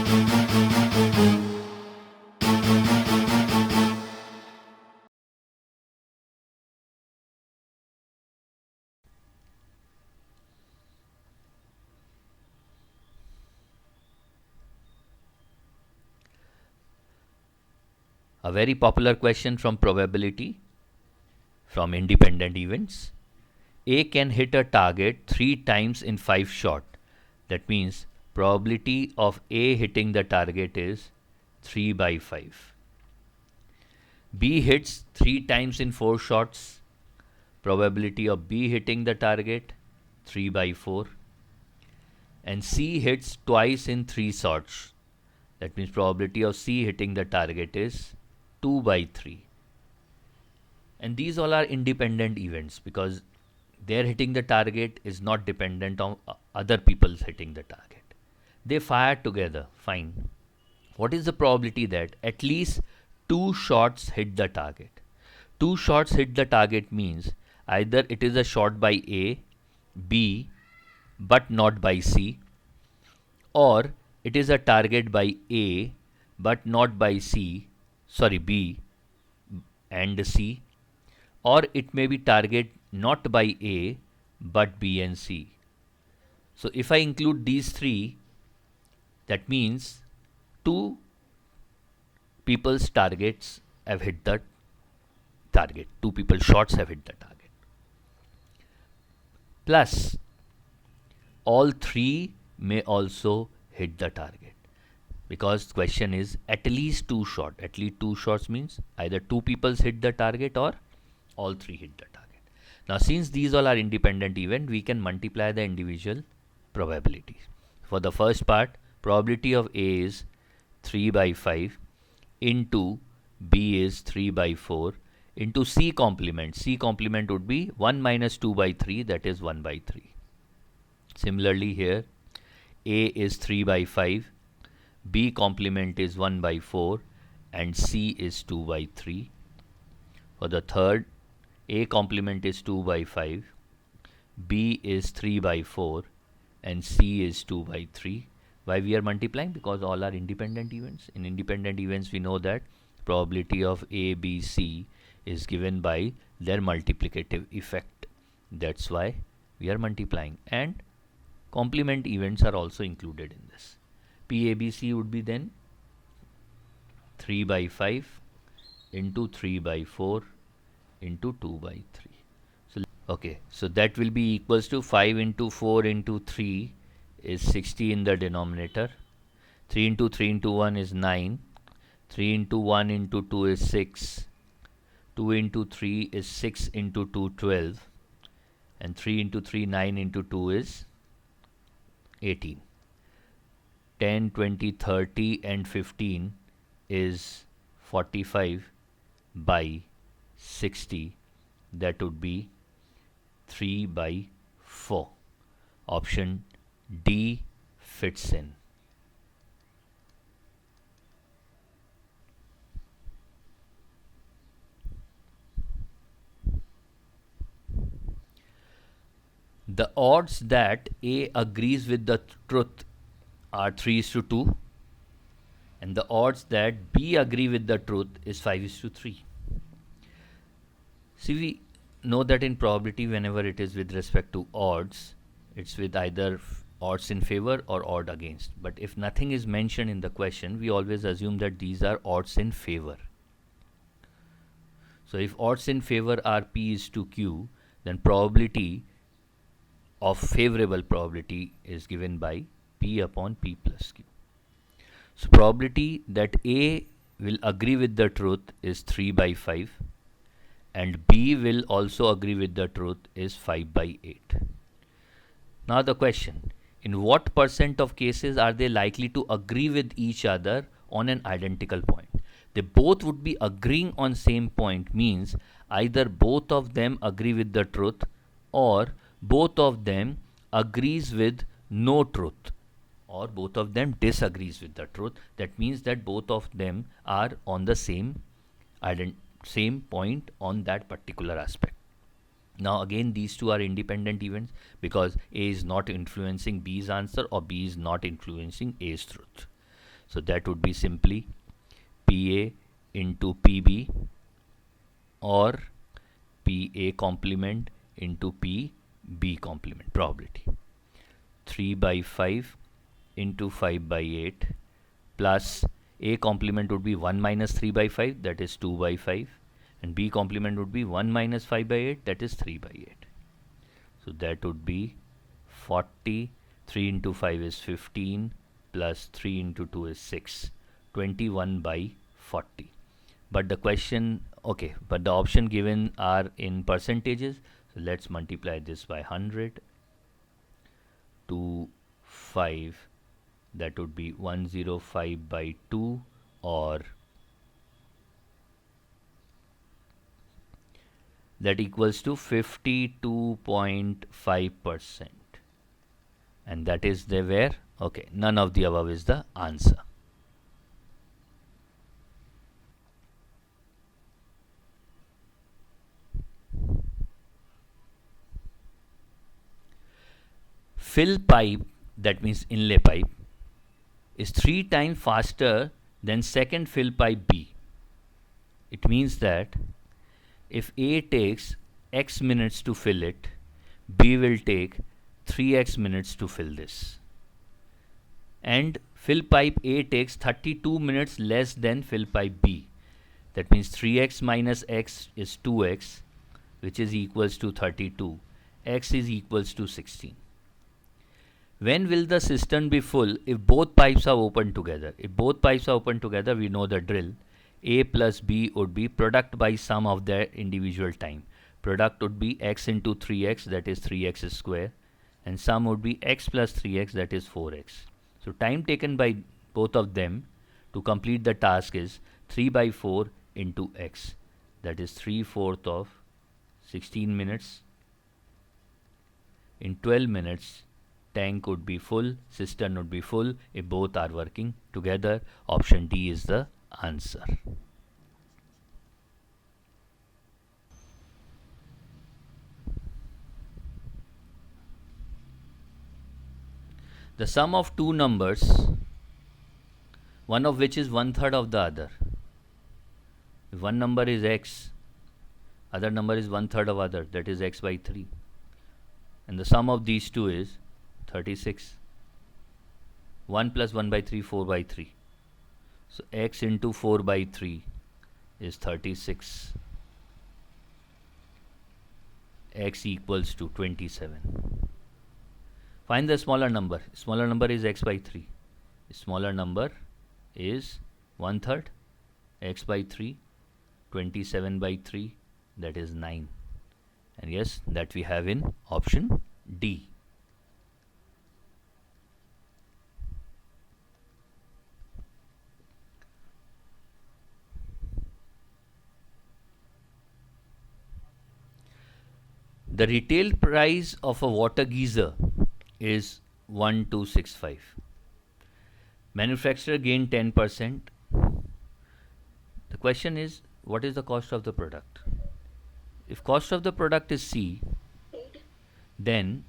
A very popular question from probability from independent events. A can hit a target 3 times in 5 shot. That means probability of A hitting the target is 3 by 5. B hits 3 times in 4 shots. Probability of B hitting the target 3 by 4. And C hits twice in 3 shots. That means probability of C hitting the target is 2 by 3. And these all are independent events because their hitting the target is not dependent on other people's hitting the target. They fire together, fine. What is the probability that at least 2 shots hit the target? 2 shots hit the target means either it is a shot by A, B, but not by C, or it is a target by A, but not by B and C, or it may be target not by A, but B and C. So if I include these three, that means 2 people's targets have hit the target. 2 people's shots have hit the target. Plus, all 3 may also hit the target. Because the question is at least 2 shots. At least 2 shots means either 2 people's hit the target or all 3 hit the target. Now, since these all are independent events, we can multiply the individual probabilities. For the first part, probability of A is 3 by 5 into B is 3 by 4 into C complement. C complement would be 1 minus 2 by 3, that is 1 by 3. Similarly here, A is 3 by 5, B complement is 1 by 4 and C is 2 by 3. For the third, A complement is 2 by 5, B is 3 by 4 and C is 2 by 3. Why we are multiplying? Because all are independent events. In independent events, we know that probability of A, B, C is given by their multiplicative effect. That's why we are multiplying. And complement events are also included in this. PABC would be then 3 by 5 into 3 by 4 into 2 by 3. So, okay, so that will be equals to 5 into 4 into 3 is 60 in the denominator. 3 into 3 into 1 is 9. 3 into 1 into 2 is 6. 2 into 3 is 6 into 2, 12. And 3 into 3, 9 into 2 is 18. 10, 20, 30 and 15 is 45 by 60. That would be 3 by 4. Option D fits in. The odds that A agrees with the truth are 3:2 and the odds that B agree with the truth is 5:3. See, we know that in probability whenever it is with respect to odds, it's with either odds in favor or odd against. But if nothing is mentioned in the question, we always assume that these are odds in favor. So if odds in favor are P is to Q, then probability of favorable probability is given by P upon P plus Q. So probability that A will agree with the truth is 3 by 5 and B will also agree with the truth is 5 by 8. Now the question, in what percent of cases are they likely to agree with each other on an identical point? They both would be agreeing on same point, means either both of them agree with the truth or both of them agrees with no truth or both of them disagrees with the truth. That means that both of them are on the same point on that particular aspect. Now again, these two are independent events because A is not influencing B's answer or B is not influencing A's truth. So that would be simply PA into PB or PA complement into PB complement probability. 3 by 5 into 5 by 8 plus A complement would be 1 minus 3 by 5, that is 2 by 5, and B complement would be 1 minus 5 by 8, that is 3 by 8. So that would be 40. 3 into 5 is 15 plus 3 into 2 is 6. 21 by 40. But the question, okay, but the option given are in percentages. So let's multiply this by 100 to 5. That would be 105 by 2, or that equals to 52.5%. And that is the where, okay, none of the above is the answer. Fill pipe, that means inlay pipe, is 3 times faster than second fill pipe B. It means that if A takes X minutes to fill it, B will take 3x minutes to fill this. And fill pipe A takes 32 minutes less than fill pipe B. That means 3x minus x is 2x, which is equals to 32. X is equals to 16. When will the cistern be full if both pipes are open together? If both pipes are open together, we know the drill. A plus B would be product by sum of their individual time. Product would be x into 3x, that is 3x square, and sum would be x plus 3x, that is 4x. So time taken by both of them to complete the task is 3 by 4 into x, that is 3/4 of 16 minutes. In 12 minutes, tank would be full, cistern would be full if both are working together. Option D is the answer. The sum of two numbers, one of which is 1/3 of the other. If one number is x, other number is 1/3 of other, that is x by 3. And the sum of these two is 36. 1 plus 1 by 3, 4 by 3. So x into 4 by 3 is 36. X equals to 27. Find the smaller number. Smaller number is x by 3. Smaller number is 1/3. X by 3, 27 by 3, that is 9. And yes, that we have in option D. The retail price of a water geyser is 1265. Manufacturer gained 10%. The question is, what is the cost of the product? If cost of the product is C, then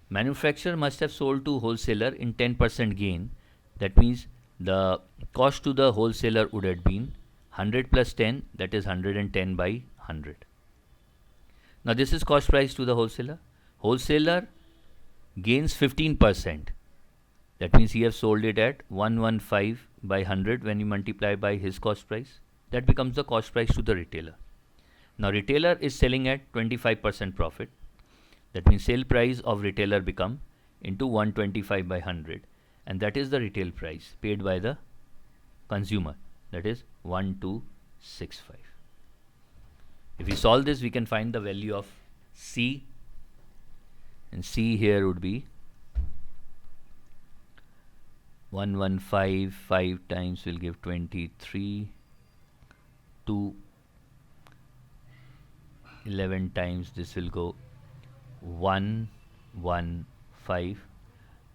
manufacturer must have sold to wholesaler in 10% gain. That means the cost to the wholesaler would have been 100 plus 10, that is 110 by 100. Now this is cost price to the wholesaler. Wholesaler gains 15%. That means he has sold it at 115 by 100 when you multiply by his cost price. That becomes the cost price to the retailer. Now retailer is selling at 25% profit. That means sale price of retailer become into 125 by 100, and that is the retail price paid by the consumer. That is 1265. If we solve this, we can find the value of C, and C here would be 115. 5 times will give 23. 2 11 times this will go 115.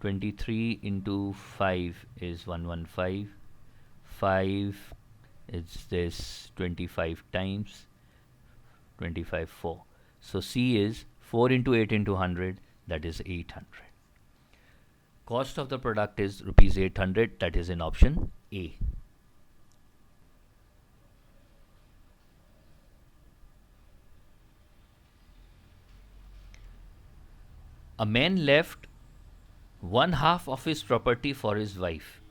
23 into 5 is 115. 5 is this 25 times 25 4. So C is 4 into 8 into 100, that is 800. Cost of the product is rupees 800, that is in option A. A man left one half of his property for his wife.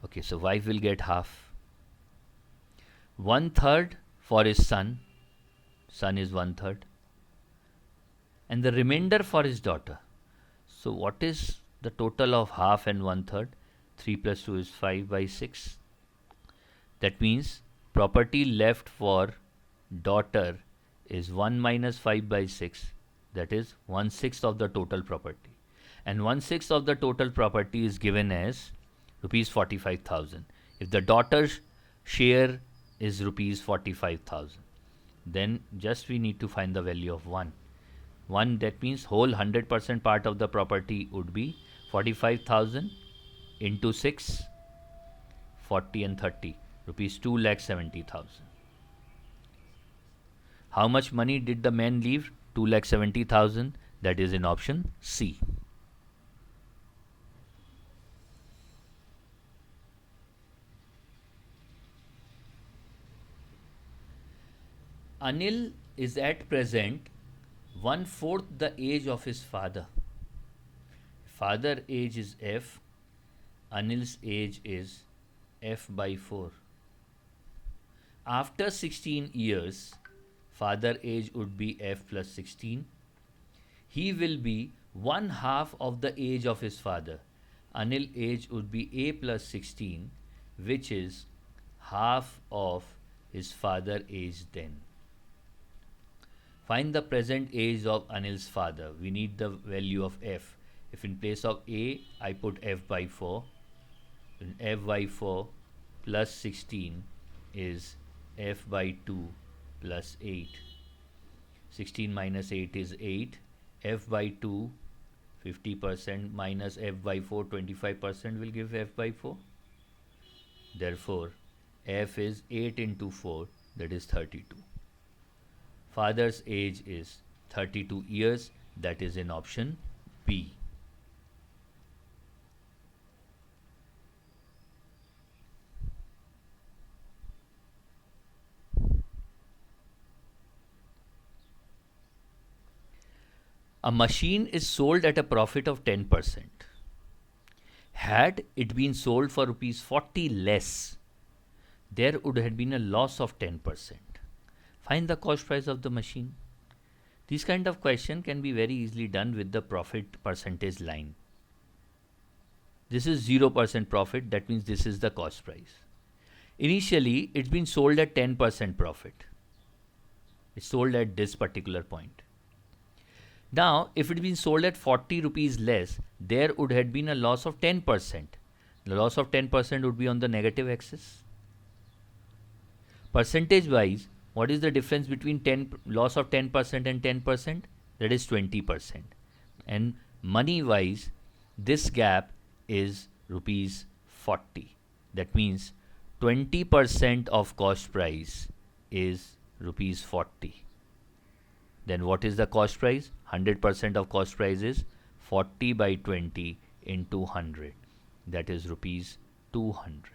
Okay, so wife will get half. 1/3 for his son. Son is 1/3. And the remainder for his daughter. So what is the total of half and 1/3? 3 plus 2 is 5 by 6. That means property left for daughter is 1 minus 5 by 6. That is 1/6 of the total property. And 1/6 of the total property is given as rupees 45,000. If the daughter's share is rupees 45,000, then just we need to find the value of 1. 1, that means whole 100% part of the property would be 45,000 into 6, 40 and 30, rupees 2,70,000. How much money did the man leave? 2,70,000, that is in option C. Anil is at present 1/4 the age of his father. Father age is F, Anil's age is F by 4. After 16 years, father age would be F plus 16. He will be 1/2 of the age of his father. Anil age would be A plus 16, which is half of his father age then. Find the present age of Anil's father. We need the value of F. If in place of A, I put F by 4, then F by 4 plus 16 is F by 2 plus 8. 16 minus 8 is 8. F by 2, 50% minus F by 4, 25% will give F by 4. Therefore, F is 8 into 4, that is 32. Father's age is 32 years, that is in option B. A machine is sold at a profit of 10%. Had it been sold for rupees 40 less, there would have been a loss of 10%. Find the cost price of the machine. This kind of question can be very easily done with the profit percentage line. This is 0% profit, that means this is the cost price. Initially, it's been sold at 10% profit. It's sold at this particular point. Now, if it had been sold at 40 rupees less, there would have been a loss of 10%. The loss of 10% would be on the negative axis. Percentage wise, what is the difference between loss of 10% and 10%? That is 20%. And money wise, this gap is rupees 40. That means 20% of cost price is rupees 40. Then what is the cost price? 100% of cost price is 40 by 20 into 100. That is rupees 200.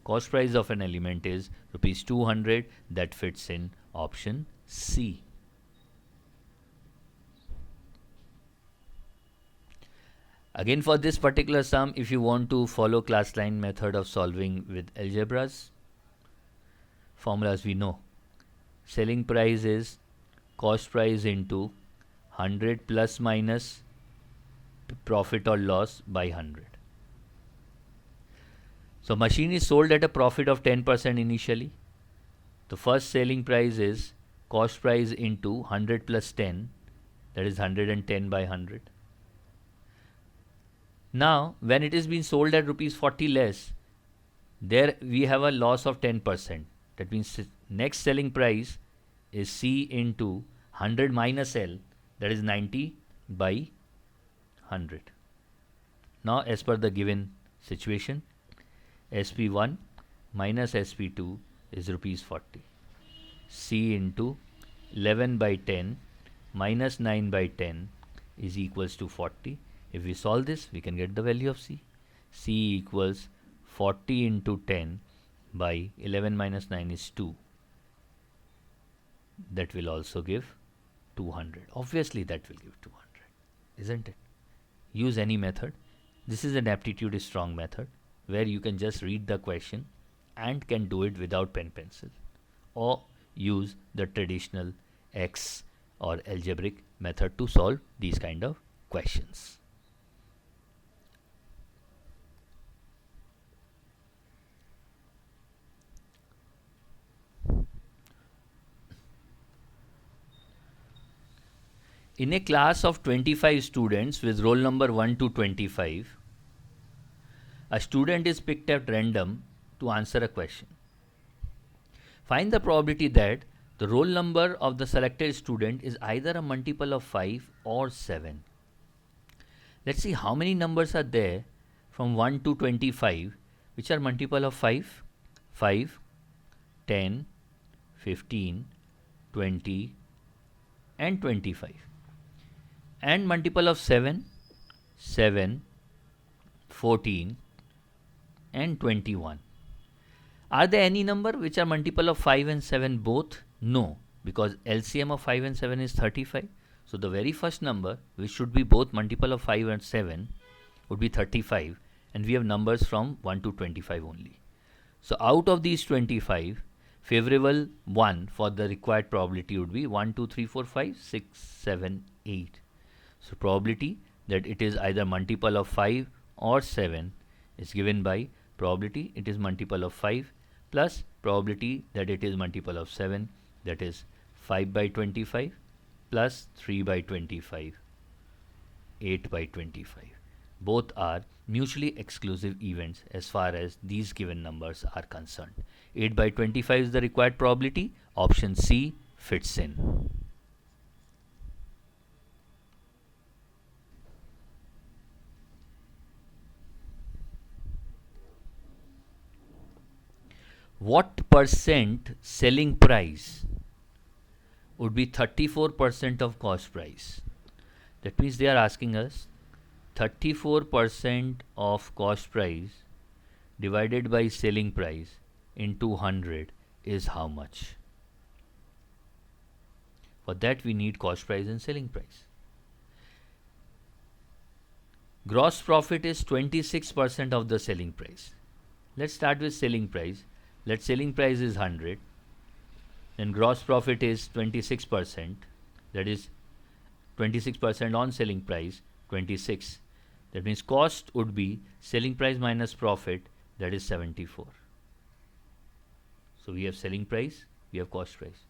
Cost price of an element is rupees 200, that fits in option C. Again, for this particular sum, if you want to follow class line method of solving with algebras, formulas we know. Selling price is cost price into 100 plus minus profit or loss by 100. So machine is sold at a profit of 10% initially. The first selling price is cost price into 100 plus 10, that is 110 by 100. Now, when it is being sold at rupees 40 less, there we have a loss of 10%. That means next selling price is C into 100 minus L, that is 90 by 100. Now, as per the given situation, SP1 minus SP2 is rupees 40. C into 11 by 10 minus 9 by 10 is equals to 40. If we solve this, we can get the value of C. C equals 40 into 10 by 11 minus 9 is 2. That will also give 200. Obviously, that will give 200, isn't it? Use any method. This is an aptitude strong method where you can just read the question and can do it without pen pencil, or use the traditional X or algebraic method to solve these kind of questions. In a class of 25 students with roll number 1 to 25, a student is picked at random to answer a question. Find the probability that the roll number of the selected student is either a multiple of 5 or 7. Let's see how many numbers are there from 1 to 25 which are multiple of 5. 5, 10, 15, 20 and 25. And multiple of 7, 7, 14 and 21. Are there any number which are multiple of 5 and 7 both? No, because LCM of 5 and 7 is 35. So the very first number which should be both multiple of 5 and 7 would be 35, and we have numbers from 1 to 25 only. So out of these 25, favorable one for the required probability would be 1, 2, 3, 4, 5, 6, 7, 8. So probability that it is either multiple of 5 or 7 is given by probability it is multiple of 5 plus probability that it is multiple of 7, that is 5 by 25 plus 3 by 25, 8 by 25. Both are mutually exclusive events as far as these given numbers are concerned. 8 by 25 is the required probability. Option C fits in. What percent selling price would be 34% of cost price? That means they are asking us 34% of cost price divided by selling price into 100 is how much? For that we need cost price and selling price. Gross profit is 26% of the selling price. Let's start with selling price. Let selling price is 100, then gross profit is 26%, that is 26% on selling price 26. That means cost would be selling price minus profit, that is 74. So we have selling price, we have cost price.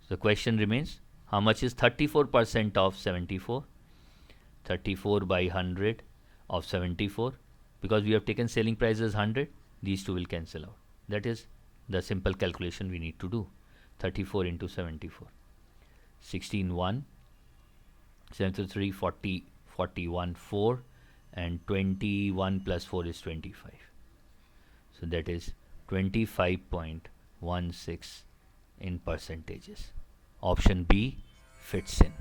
So the question remains, how much is 34% of 74? 34 by 100 of 74. Because we have taken selling price as 100, these two will cancel out. That is the simple calculation we need to do. 34 into 74. 16, 1. 73, 40, 41, 4. And 21 plus 4 is 25. So that is 25.16 in percentages. Option B fits in.